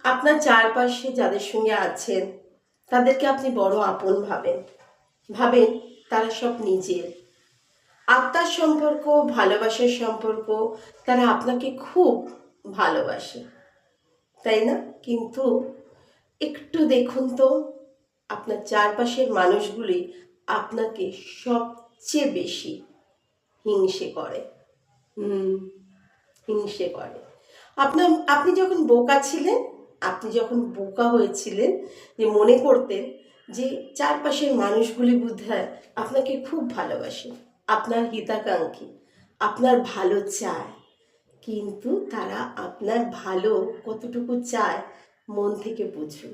আপনার চারপাশে যাদের সঙ্গে আছেন তাদেরকে আপনি বড় আপন ভাবেন, ভাবেন তারা সব নিজের। আত্মার সম্পর্ক, ভালোবাসার সম্পর্ক, তারা আপনাকে খুব ভালোবাসে, তাই না? কিন্তু একটু দেখুন তো, আপনার চারপাশের মানুষগুলি আপনাকে সবচেয়ে বেশি হিংসে করে। হিংসে করে। আপনি যখন বোকা ছিলেন, আপনি যখন বোকা হয়েছিলেন, যে মনে করতেন যে চারপাশের মানুষগুলি বোধহয় আপনাকে খুব ভালোবাসে, আপনার হিতাকাঙ্ক্ষী, আপনার ভালো চায়, কিন্তু তারা আপনার ভালো কতটুকু চায় মন থেকে বুঝুন।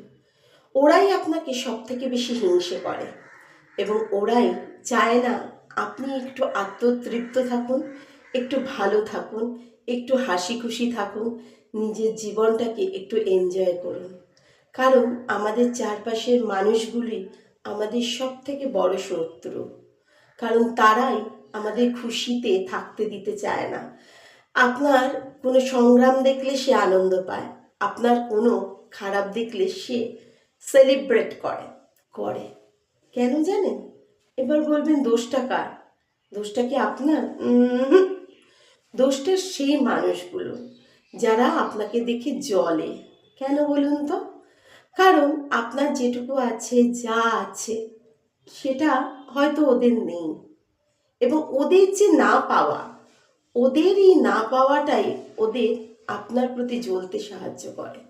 ওরাই আপনাকে সব থেকে বেশি হিংসে করে এবং ওরাই চায় না আপনি একটু আত্মতৃপ্ত থাকুন, একটু ভালো থাকুন, একটু হাসি খুশি থাকুন, নিজের জীবনটাকে একটু এনজয় করুন। কারণ আমাদের চারপাশের মানুষগুলি আমাদের সব থেকে বড় শত্রু, কারণ তারাই আমাদের খুশিতে থাকতে দিতে চায় না। আপনার কোনো সংগ্রাম দেখলে সে আনন্দ পায়, আপনার কোনো খারাপ দেখলে সে সেলিব্রেট করে করে কেন জানেন? এবার বলবেন দোষটা কার? দোষটা কি আপনার? দোষটা সেই মানুষগুলো যারা আপনাকে দেখে জ্বলে। কেন বলুন তো? কারণ আপনার যেটুকু আছে, যা আছে, সেটা হয়তো ওদের নেই, এবং ওদের যে না পাওয়া, ওদের এই না পাওয়াটাই ওদের আপনার প্রতি জ্বলতে সাহায্য করে।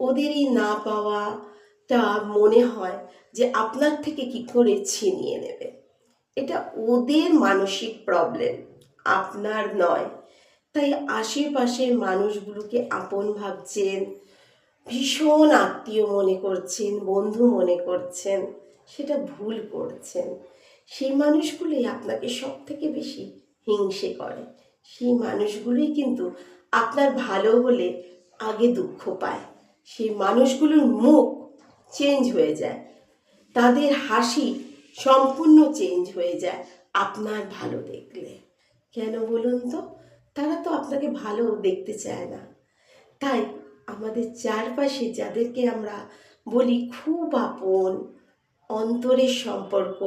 ওদের এই না পাওয়াটা মনে হয় যে আপনার থেকে কি করে ছিনিয়ে নেবে। এটা ওদের মানসিক প্রবলেম, আপনার নয়। তাই আশেপাশের মানুষগুলোকে আপন ভাবছেন, ভীষণ আত্মীয় মনে করছেন, বন্ধু মনে করছেন, সেটা ভুল করছেন। সেই মানুষগুলোই আপনাকে সব থেকে বেশি হিংসে করে। সেই মানুষগুলোই কিন্তু আপনার ভালো হলে আগে দুঃখ পায়। সেই মানুষগুলোর মুখ চেঞ্জ হয়ে যায়, তাদের হাসি সম্পূর্ণ চেঞ্জ হয়ে যায় আপনার ভালো দেখলে। কেন বলুন তো? তারা তো আপনাকে ভালো দেখতে চায় না। তাই আমাদের চারপাশে যাদেরকে আমরা বলি খুব আপন, অন্তরের সম্পর্ক,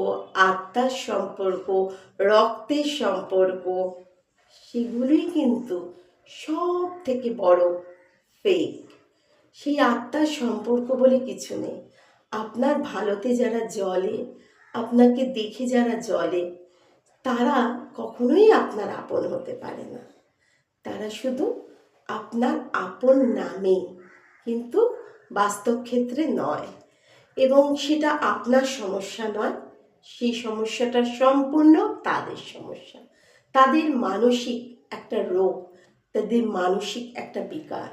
আত্মার সম্পর্ক, রক্তের সম্পর্ক, সেগুলোই কিন্তু সব থেকে বড় ফেক। সেই আত্মার সম্পর্ক বলে কিছু নেই। আপনার ভালোতে যারা জ্বলে, আপনাকে দেখে যারা জ্বলে, তারা কখনোই আপনার আপন হতে পারে না। তারা শুধু আপনার আপন নামে, কিন্তু বাস্তব ক্ষেত্রে নয়। এবং সেটা আপনার সমস্যা নয়, সেই সমস্যাটা সম্পূর্ণ তাদের সমস্যা। তাদের মানসিক একটা রোগ, তাদের মানসিক একটা বিকার,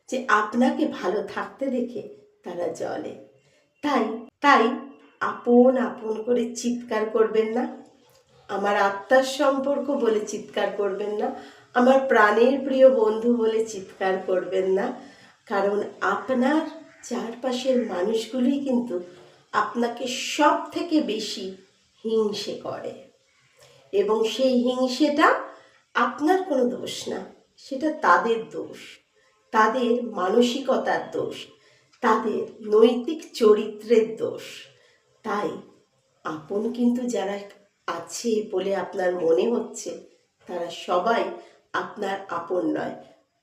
যে আপনাকে ভালো থাকতে দেখে তারা জ্বলে। তাই তাই আপন আপন করে চিৎকার করবেন না, আমার আত্মার সম্পর্ক বলে চিৎকার করবেন না, আমার প্রাণের প্রিয় বন্ধু বলে চিৎকার করবেন না। কারণ আপনার চারপাশের মানুষগুলোই কিন্তু আপনাকে সব থেকে বেশি হিংসে করে, এবং সেই হিংসেটা আপনার কোনো দোষ না, সেটা তাদের দোষ, তাদের মানসিকতার দোষ, তাদের নৈতিক চরিত্রের দোষ। তাই আপন কিন্তু যারা আছে বলে আপনার মনে হচ্ছে, তারা সবাই আপনার আপন নয়,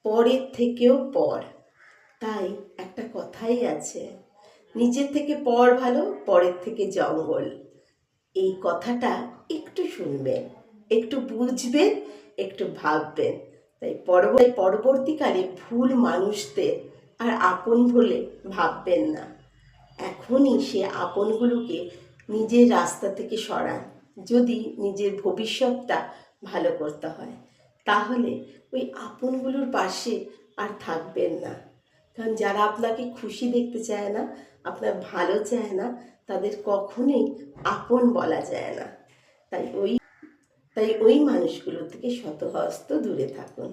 পরের থেকেও পর। তাই একটা কথাই আছে, নিজের থেকে পর ভালো, পরের থেকে জঙ্গল। এই কথাটা একটু শুনবেন, একটু বুঝবেন, একটু ভাববেন। তাই পরবর্তীকালে ভুল মানুষদের আর আপন বলে ভাববেন না। এখনই সে আপনগুলোকে নিজের রাস্তা থেকে সরান, যদি নিজের ভবিষ্যৎটা ভালো করতে হয়। তাহলে ওই আপনগুলোর পাশে আর থাকবেন না। কারণ যারা আপনাকে খুশি দেখতে চায় না, আপনার ভালো চায় না, তাদের কখনোই আপন বলা যায় না। তাই ওই মানুষগুলো থেকে শতহস্ত দূরে থাকুন।